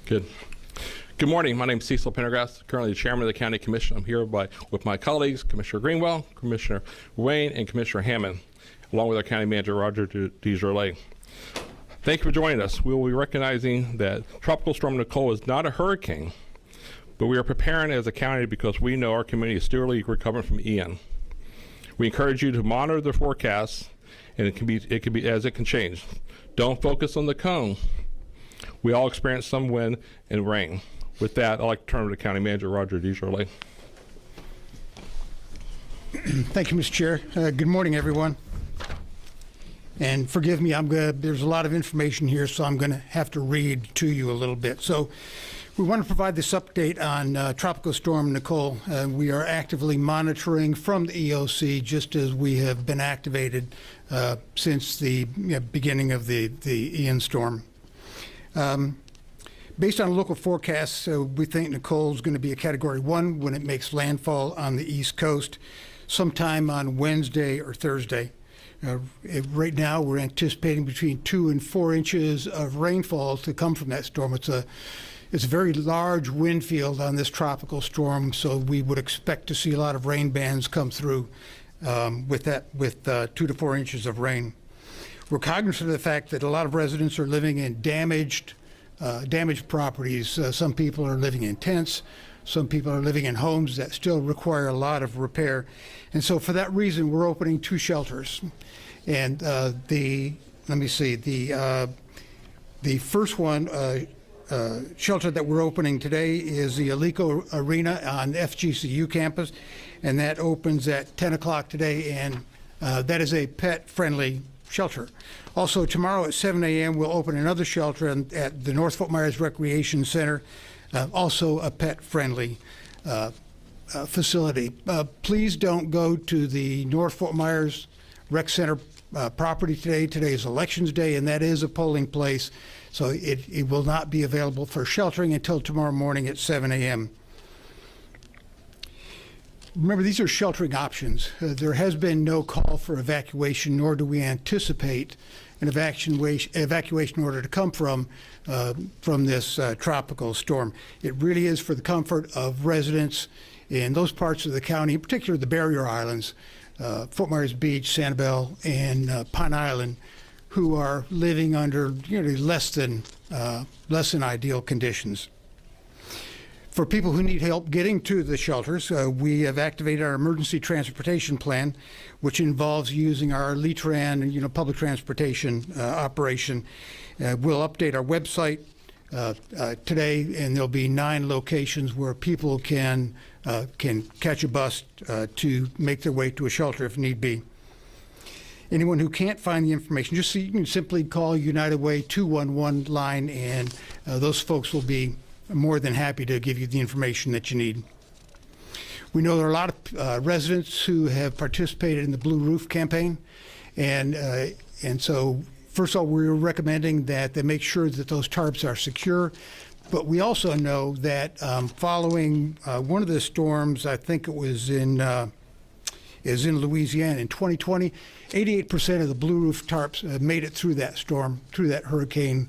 Good. Good morning. My name is Cecil Pendergrass, currently the chairman of the County Commission. I'm here with my colleagues, Commissioner Greenwell, Commissioner Wayne, and Commissioner Hammond, along with our County Manager, Roger DeJourlay. Thank you for joining us. We will be recognizing that Tropical Storm Nicole is not a hurricane, but we are preparing as a county because we know our community is still recovering from Ian. We encourage you to monitor the forecasts, and it can be as it can change. Don't focus on the cone. We all experience some wind and rain. With that, I'd like to turn to the County Manager, Roger DeJourlay. Thank you, Mr. Chair. Good morning, everyone. And forgive me, there's a lot of information here, so I'm going to have to read to you a little bit. So we want to provide this update on Tropical Storm Nicole. We are actively monitoring from the EOC, just as we have been activated since the beginning of the Ian storm. Based on local forecasts, we think Nicole is going to be a Category 1 when it makes landfall on the East Coast sometime on Wednesday or Thursday. Right now, we're anticipating between 2 and 4 inches of rainfall to come from that storm. It's a very large wind field on this tropical storm, so we would expect to see a lot of rain bands come through with 2 to 4 inches of rain. We're cognizant of the fact that a lot of residents are living in damaged properties. Some people are living in tents. Some people are living in homes that still require a lot of repair. And so for that reason, we're opening 2 shelters. And the first one, shelter that we're opening today is the Alico Arena on FGCU campus. And that opens at 10 o'clock today. And that is a pet-friendly shelter. Also, tomorrow at 7 a.m., we'll open another shelter at the North Fort Myers Recreation Center, also a pet-friendly facility. Please don't go to the North Fort Myers Rec Center property today. Today is Elections Day, and that is a polling place, so it will not be available for sheltering until tomorrow morning at 7 a.m. Remember, these are sheltering options. There has been no call for evacuation, nor do we anticipate an evacuation order to come from this tropical storm. It really is for the comfort of residents in those parts of the county, in particular the barrier islands, Fort Myers Beach, Sanibel, and Pine Island, who are living under less than ideal conditions. For people who need help getting to the shelters, we have activated our emergency transportation plan, which involves using our LETRAN, public transportation operation. We'll update our website today, and there'll be 9 locations where people can catch a bus to make their way to a shelter if need be. Anyone who can't find the information, you can simply call United Way 211 line, and those folks will be more than happy to give you the information that you need. We know there are a lot of residents who have participated in the Blue Roof campaign, and so first of all, we're recommending that they make sure that those tarps are secure. But we also know that following one of the storms, I think it was in Louisiana in 2020, 88% of the Blue Roof tarps made it through that storm, through that hurricane,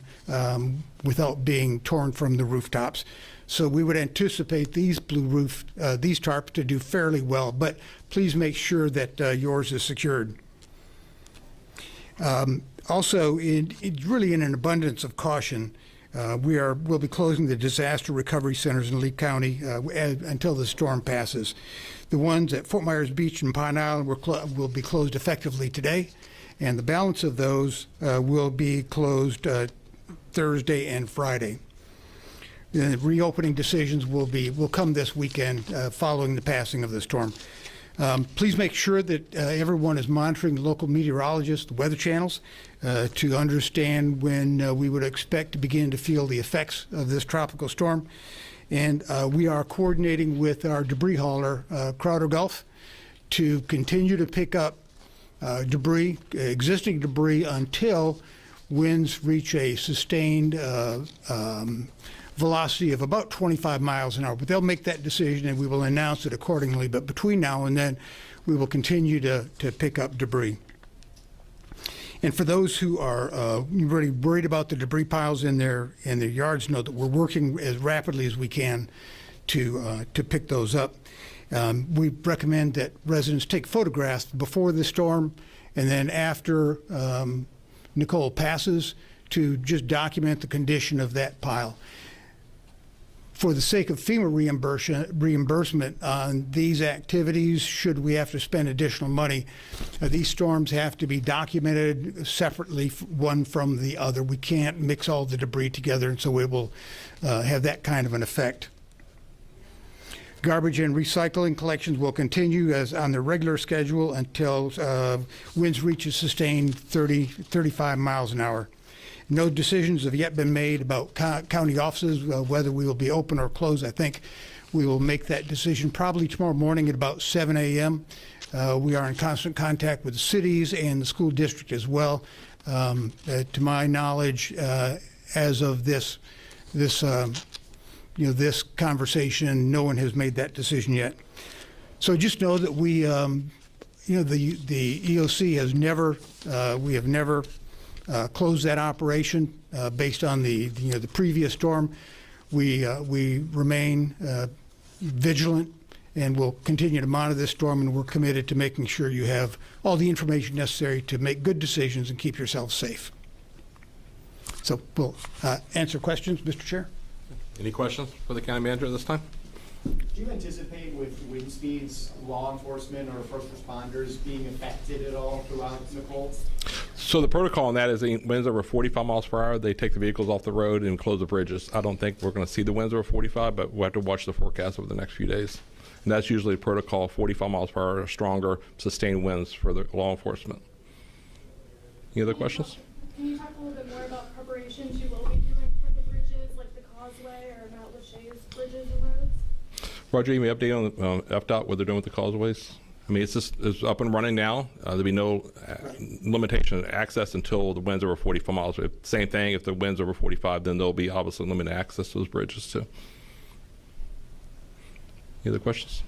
without being torn from the rooftops. So we would anticipate these these tarps to do fairly well, but please make sure that yours is secured. Also, really in an abundance of caution, we'll be closing the disaster recovery centers in Lee County until the storm passes. The ones at Fort Myers Beach and Pine Island will be closed effectively today, and the balance of those will be closed Thursday and Friday. The reopening decisions will come this weekend following the passing of the storm. Please make sure that everyone is monitoring the local meteorologists, the weather channels, to understand when we would expect to begin to feel the effects of this tropical storm. And we are coordinating with our debris hauler, Crowder Gulf, to continue to pick up existing debris until winds reach a sustained velocity of about 25 miles an hour. But they'll make that decision and we will announce it accordingly. But between now and then, we will continue to pick up debris. And for those who are really worried about the debris piles in their yards, know that we're working as rapidly as we can to pick those up. We recommend that residents take photographs before the storm and then after Nicole passes to just document the condition of that pile. For the sake of FEMA reimbursement on these activities, should we have to spend additional money, these storms have to be documented separately, one from the other. We can't mix all the debris together, and so it will have that kind of an effect. Garbage and recycling collections will continue as on their regular schedule until winds reach a sustained 35 miles an hour. No decisions have yet been made about county offices, whether we will be open or closed. I think we will make that decision probably tomorrow morning at about 7 a.m. We are in constant contact with the cities and the school district as well. To my knowledge, as of this conversation, no one has made that decision yet. So just know that we, the EOC has never, we have never closed that operation based on the previous storm. We remain vigilant and will continue to monitor this storm, and we're committed to making sure you have all the information necessary to make good decisions and keep yourselves safe. So we'll answer questions, Mr. Chair. Any questions for the county manager this time? Do you anticipate with wind speeds, law enforcement or first responders being affected at all throughout Nicole? So the protocol on that is winds over 45 miles per hour, they take the vehicles off the road and close the bridges. I don't think we're going to see the winds over 45, but we'll have to watch the forecast over the next few days. And that's usually a protocol, 45 miles per hour or stronger, sustained winds for the law enforcement. Any other questions? Can you talk a little bit more about preparations you will be doing for the bridges, like the causeway or Mount Lachey's bridges and roads? Roger, you may update on FDOT, what they're doing with the causeways? I mean, it's up and running now. There'll be no limitation of access until the winds over 45 miles. Same thing, if the winds over 45, then there'll be obviously limited access to those bridges too. Any other questions?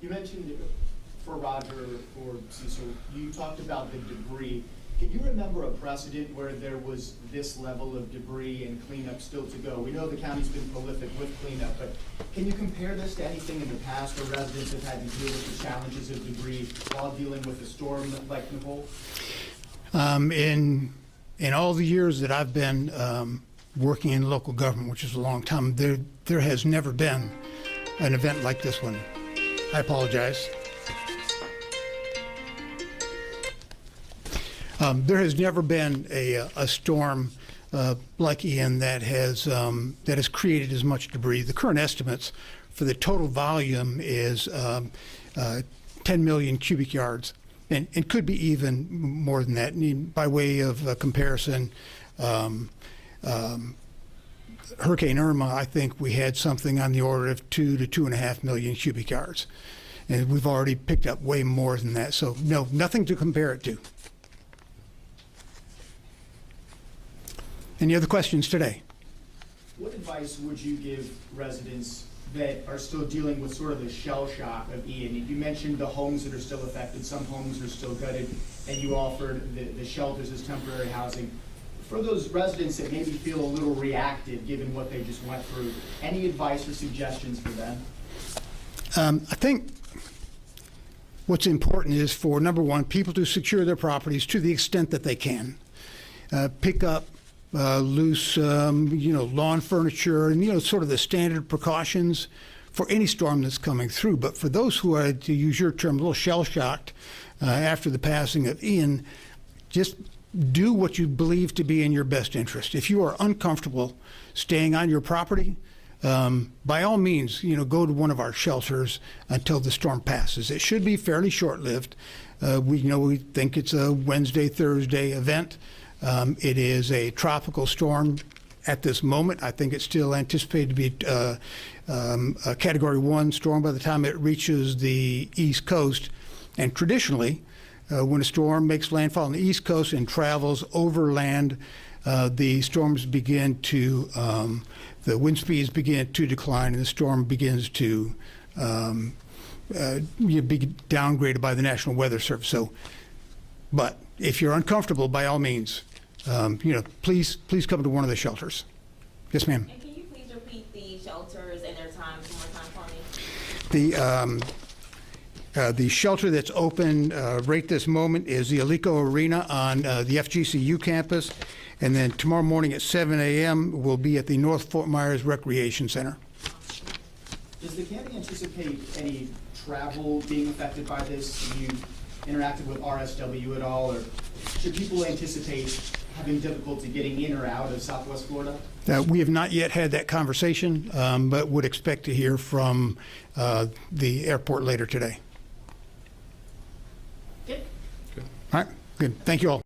You mentioned for Roger or Cecil, you talked about the debris. Can you remember a precedent where there was this level of debris and cleanup still to go? We know the county's been prolific with cleanup, but can you compare this to anything in the past where residents have had to deal with the challenges of debris while dealing with a storm like Nicole? In all the years that I've been working in local government, which is a long time, there has never been an event like this one. I apologize. There has never been a storm like Ian that has created as much debris. The current estimates for the total volume is 10 million cubic yards, and could be even more than that. And by way of comparison, Hurricane Irma, I think we had something on the order of 2 to 2.5 million cubic yards, and we've already picked up way more than that. So no, nothing to compare it to. Any other questions today? What advice would you give residents that are still dealing with sort of the shell shock of Ian? You mentioned the homes that are still affected, some homes are still gutted, and you offered the shelters as temporary housing. For those residents that maybe feel a little reactive given what they just went through, any advice or suggestions for them? I think what's important is for, number one, people to secure their properties to the extent that they can. Pick up loose, lawn furniture, and, sort of the standard precautions for any storm that's coming through. But for those who are, to use your term, a little shell-shocked after the passing of Ian, just do what you believe to be in your best interest. If you are uncomfortable staying on your property, by all means, go to one of our shelters until the storm passes. It should be fairly short-lived. We think it's a Wednesday, Thursday event. It is a tropical storm at this moment. I think it's still anticipated to be a Category 1 storm by the time it reaches the East Coast. And traditionally, when a storm makes landfall on the East Coast and travels overland, the storms begin to, the wind speeds begin to decline, and the storm begins to be downgraded by the National Weather Service. So, but if you're uncomfortable, by all means, please come to one of the shelters. Yes, ma'am. And can you please repeat the shelters and their times one more time for me? The shelter that's open right this moment is the Alico Arena on the FGCU campus, and then tomorrow morning at 7 a.m. we'll be at the North Fort Myers Recreation Center. Does the county anticipate any travel being affected by this? Have you interacted with RSW at all, or should people anticipate having difficulty getting in or out of Southwest Florida? We have not yet had that conversation, but would expect to hear from the airport later today. Good. All right, good. Thank you all.